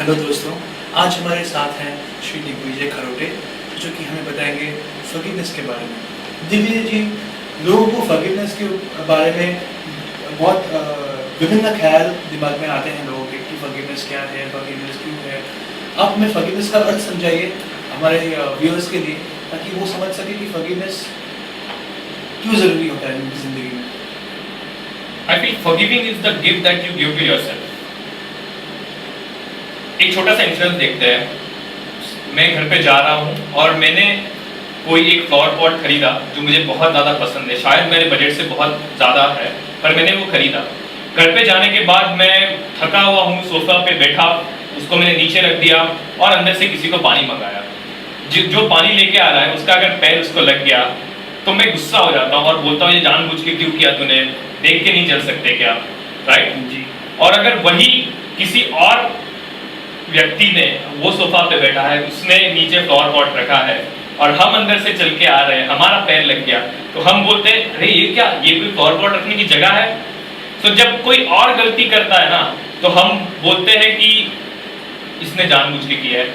Hello दोस्तों, आज हमारे साथ हैं श्री दिग्विजय खरोटे, जो कि हमें बताएंगे फॉरगिवनेस के बारे में। दिग्विजय जी, लोगों को फॉरगिवनेस के बारे में बहुत विभिन्न ख्याल दिमाग में आते हैं लोगों के कि फॉरगिवनेस क्या है, फॉरगिवनेस क्यों है। आप हमें फॉरगिवनेस का अर्थ समझाइए हमारे व्यूअर्स के लिए, ताकि वो समझ सके कि फॉरगिवनेस क्यों ज़रूरी होता है उनकी ज़िंदगी में। I feel forgiving is the gift that you give to yourself. एक छोटा सा इंसिडेंस देखते हैं। मैं घर पे जा रहा हूँ और मैंने कोई एक फ्लावर पॉट खरीदा जो मुझे बहुत ज़्यादा पसंद है, शायद मेरे बजट से बहुत ज़्यादा है, पर मैंने वो खरीदा। घर पे जाने के बाद मैं थका हुआ हूँ, सोफा पे बैठा, उसको मैंने नीचे रख दिया और अंदर से किसी को पानी मंगाया। जो पानी लेके आ रहा है उसका अगर पैर उसको लग गया तो मैं गुस्सा हो जाता हूँ और बोलता हूँ ये जानबूझ के क्यों किया तूने, देख के नहीं चल सकते क्या, राइट जी। और अगर वही किसी और व्यक्ति ने, वो सोफा पे बैठा है, उसने नीचे फ्लावर पॉट रखा है और हम अंदर से चल के आ रहे हैं, हमारा पैर लग गया, तो हम बोलते हैं अरे ये क्या, ये कोई फ्लावर पॉट रखने की जगह है। तो जब कोई और गलती करता है ना, तो हम बोलते हैं कि इसने जानबूझ के किया है।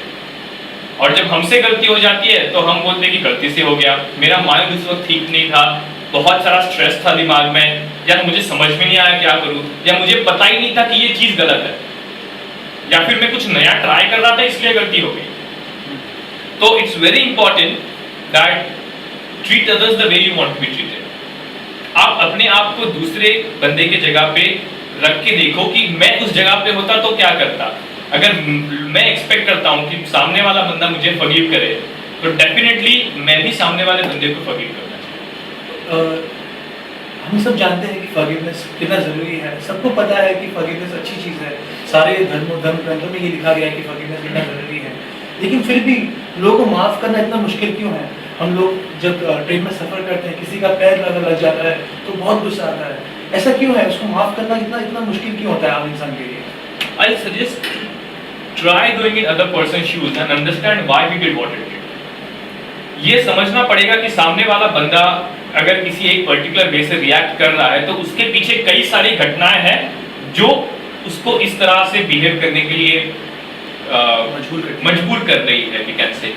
और जब हमसे गलती हो जाती है तो हम बोलते हैं कि गलती से हो गया, मेरा माइंड उस वक्त ठीक नहीं था, बहुत सारा स्ट्रेस था दिमाग में, या मुझे समझ में नहीं आया क्या करूं, या मुझे पता ही नहीं था कि ये चीज़ गलत है, या फिर मैं कुछ नया ट्राई कर रहा था इसलिए गलती हो गई। तो it's very important that treat others the way you want to be treated. आप अपने आप को दूसरे बंदे के जगह पे रख के देखो कि मैं उस जगह पे होता तो क्या करता। अगर मैं एक्सपेक्ट करता हूँ कि सामने वाला बंदा मुझे फॉरगिव करे, तो डेफिनेटली मैं भी सामने वाले बंदे को फॉरगिव करना चाहिए। हम सब जानते हैं कि फॉरगिवनेस कितना ज़रूरी है, सबको पता है कि फॉरगिवनेस अच्छी चीज़ है, सारे धर्म ग्रंथों में ये लिखा गया है कि फॉरगिवनेस कितना ज़रूरी है। लेकिन फिर भी लोगों को माफ़ करना इतना मुश्किल क्यों है? हम लोग जब ट्रेन में सफ़र करते हैं, किसी का पैर लग जाता है तो बहुत गुस्सा आता है, ऐसा क्यों है? उसको माफ़ करना इतना मुश्किल क्यों होता है आम इंसान के लिए? I'll suggest try going in other person's shoes and understand why he did what he did. ये समझना पड़ेगा कि सामने वाला बंदा अगर किसी एक पर्टिकुलर वे से रिएक्ट कर रहा है तो उसके पीछे कई सारी घटनाएं हैं जो उसको इस तरह से बिहेव करने के लिए मजबूर कर रही है, वी कैन से।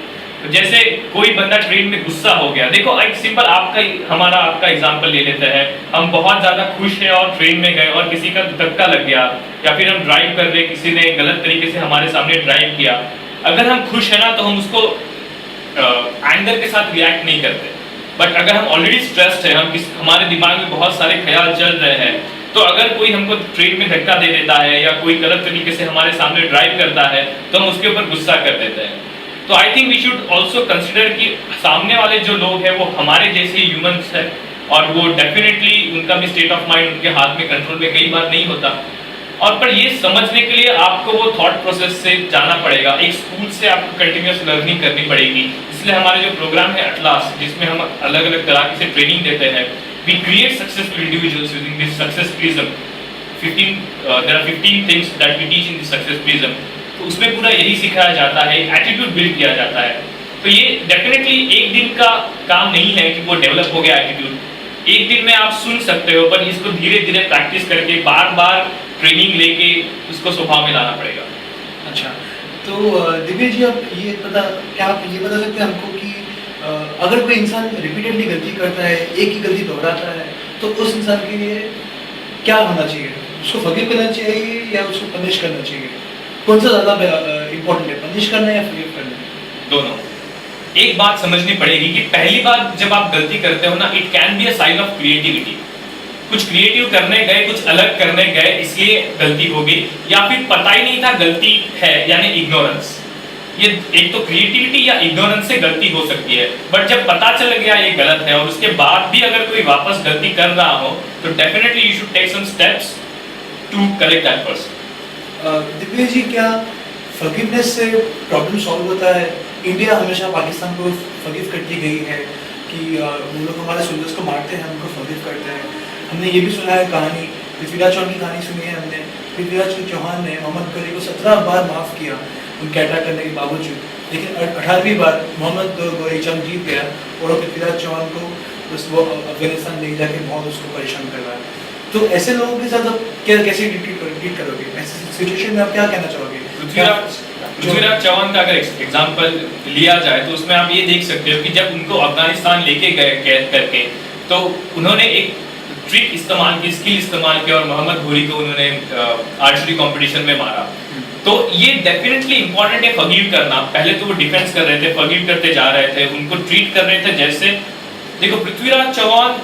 जैसे कोई बंदा ट्रेन में गुस्सा हो गया, देखो एक सिंपल आपका एग्जांपल ले लेते हैं। हम बहुत ज़्यादा खुश हैं और ट्रेन में गए और किसी का धक्का लग गया, या फिर हम ड्राइव कर रहे, किसी ने गलत तरीके से हमारे सामने ड्राइव किया। अगर हम खुश हैं ना तो हम उसको एंगर के साथ रिएक्ट नहीं करते, बट अगर हम ऑलरेडी स्ट्रेस्ड है, हमारे दिमाग में बहुत सारे ख्याल चल रहे हैं, तो अगर कोई हमको ट्रेन में धक्का दे देता है या कोई गलत तरीके से हमारे सामने ड्राइव करता है तो हम उसके ऊपर गुस्सा कर देते हैं। तो I think we should also consider कि सामने वाले जो लोग हैं वो हमारे जैसे ह्यूमंस हैं, और वो डेफिनेटली उनका भी स्टेट ऑफ माइंड उनके हाथ में, कंट्रोल में कई बार नहीं होता। और पर ये समझने के लिए आपको वो थॉट प्रोसेस से जाना पड़ेगा, एक स्कूल से आपको कंटिन्यूस लर्निंग करनी पड़ेगी। इसलिए हमारे जो प्रोग्राम है एटलास, जिसमें हम अलग अलग तरह से ट्रेनिंग देते हैं, we create successful individuals using this success prism. There are 15 things that we teach in this success prism. तो उसमें पूरा यही सिखाया जाता है, एटीट्यूड बिल्ड किया जाता है। तो ये डेफिनेटली एक दिन का काम नहीं है कि वो डेवलप हो गया एटीट्यूड। एक दिन में आप सुन सकते हो, पर इसको धीरे धीरे प्रैक्टिस करके बार बार ट्रेनिंग लेके उसको स्वभाव में लाना पड़ेगा। अच्छा, तो दिव्य जी, आप क्या आप ये बता सकते हैं हमको कि अगर कोई इंसान रिपीटेडली गलती करता है, एक ही गलती दोहराता है, तो उस इंसान के लिए क्या होना चाहिए? उसको फॉरगिव करना चाहिए या उसको पनिश करना चाहिए? कौन सा ज़्यादा इम्पोर्टेंट है, पनिश करना या फॉरगिव करना? दोनों। एक बात समझनी पड़ेगी कि पहली बार जब आप गलती करते हो ना, it can be a sign of creativity. कुछ क्रिएटिव करने गए, कुछ अलग करने गए, इसलिए गलती हो गई, या फिर पता ही नहीं था गलती है, यानी इग्नोरेंस। ये एक तो क्रिएटिविटी या इग्नोरेंस से गलती हो सकती है, बट जब पता चल गया ये गलत है और उसके बाद भी अगर कोई वापस गलती कर रहा हो तो definitely you should take some steps to correct that person. Divya ji, क्या फॉरगिवनेस से प्रॉब्लम सॉल्व होता है? इंडिया हमेशा पाकिस्तान को फॉरगिव करती गई है कि वो लोग हमारे सोल्जर्स को मारते हैं, उनको फॉरगिव करते हैं। हमने ये भी सुना है कहानी, पृथ्वीराज चौहान की कहानी सुनी है हमने। पृथ्वीराज चौहान ने मोहम्मद गौरी को 17 बार माफ़ किया उनके अटैक करने के बावजूद, लेकिन 18वीं बार मोहम्मद गौरी जंग जीत गया और पृथ्वीराज चौहान को वो अफगानिस्तान ले जाके बहुत उसको परेशान कर रहा है। तो ऐसे लोगों के साथ आप कैसे ट्रीट करोगे? ऐसी सिचुएशन में आप क्या कहना चाहोगे? पृथ्वीराज चौहान का अगर एग्जांपल लिया जाए तो उसमें आप ये देख सकते हो कि जब उनको अफगानिस्तान लेके गए कैद करके, तो उन्होंने एक ट्रिक इस्तेमाल की, स्किल इस्तेमाल किया और मोहम्मद घोरी को उन्होंने आर्चरी कंपटीशन में मारा। तो ये डेफिनेटली इंपॉर्टेंट है फॉरगिव करना। पहले तो वो डिफेंस कर रहे थे, फॉरगिव करते जा रहे थे, उनको ट्रीट कर रहे थे जैसे, देखो पृथ्वीराज चौहान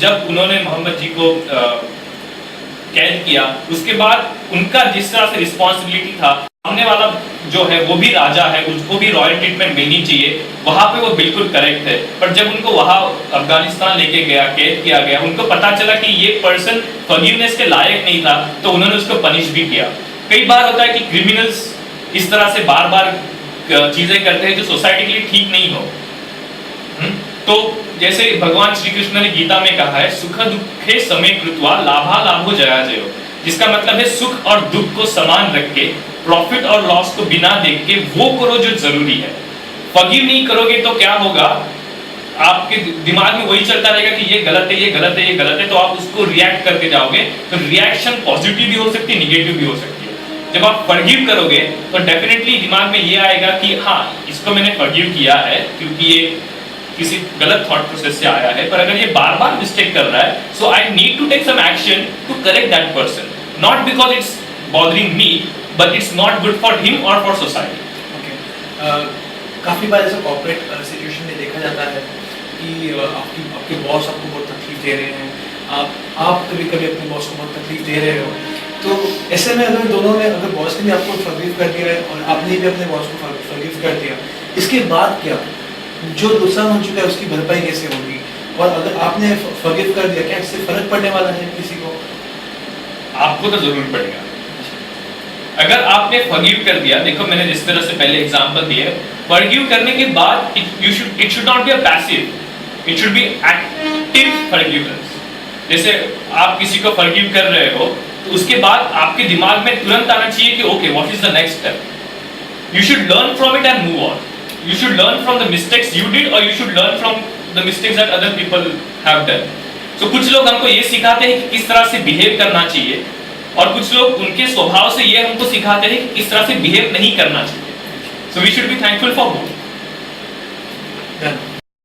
जब उन्होंने मोहम्मद जी को कैद किया, उसके बाद उनका जिस तरह से रिस्पॉन्सिबिलिटी था, सामने वाला जो है वो भी राजा है, उसको भी रॉयल ट्रीटमेंट मिलनी चाहिए, वहां पे वो बिल्कुल करेक्ट है। पर जब उनको वहां अफगानिस्तान लेके गया, कैद किया गया, उनको पता चला कि ये पर्सन फॉरगिवनेस के लायक नहीं था, तो उन्होंने उसको पनिश भी किया। कई बार होता है कि क्रिमिनल्स इस तरह से बार बार चीजें करते हैं जो सोसाइटी के लिए ठीक नहीं हो। तो जैसे भगवान श्री कृष्ण ने गीता में कहा है, सुख दुखे समे कृत्वा लाभा लाभो जया जयो, जिसका मतलब है सुख और दुख को समान रख के, प्रॉफिट और लॉस को बिना देख के वो करो जो जरूरी है। फॉरगिव नहीं करोगे तो क्या होगा, आपके दिमाग में वही चलता रहेगा कि ये गलत है, ये गलत है, ये गलत है, तो आप उसको रिएक्ट करते जाओगे। तो रिएक्शन पॉजिटिव भी हो सकती है, निगेटिव भी हो सकती है। जब आप फॉरगिव करोगे तो डेफिनेटली दिमाग में ये आएगा कि हाँ, इसको मैंने फॉरगिव किया है क्योंकि ये किसी गलत थॉट प्रोसेस से आया है, पर अगर ये बार बार मिस्टेक कर रहा है, so I need to take some action to correct that person, not because it's bothering me, but it's not good for him और फॉर सोसाइटी। काफ़ी बार ऐसा कॉर्पोरेट सिचुएशन में देखा जाता है कि आपके बॉस आपको बहुत तकलीफ दे रहे हैं, आप कभी कभी अपने बॉस को बहुत तकलीफ दे रहे हो, तो ऐसे में अगर दोनों ने, अगर बॉस ने भी आपको फॉरगिव कर दिया है और आपने भी अपने बॉस को फॉरगिव कर दिया, इसके बाद क्या, जो नुकसान हो चुका है उसकी भरपाई कैसे होगी? और अगर आपने फॉरगिव कर दिया, क्या इससे फर्क पड़ने वाला है किसी को? आपको तो जरूर पड़ेगा। अगर आपने फॉरगिव कर दिया, देखो मैंने जिस तरह से पहले एग्जांपल दिए, फॉरगिव करने के बाद it should not be a passive, it should be active forgiveness. जैसे आप किसी को फॉरगिव कर रहे हो, तो उसके बाद आपके दिमाग में तुरंत आना चाहिए कि okay, what is the next step. You should learn from it and move on. You should learn from the mistakes you did, or you should learn from the mistakes that other people have done. So कुछ लोग हमको ये सिखाते हैं कि किस तरह से बिहेव करना चाहिए, और कुछ लोग उनके स्वभाव से ये हमको सिखाते हैं कि किस तरह से बिहेव नहीं करना चाहिए। So we should be thankful for both. Done.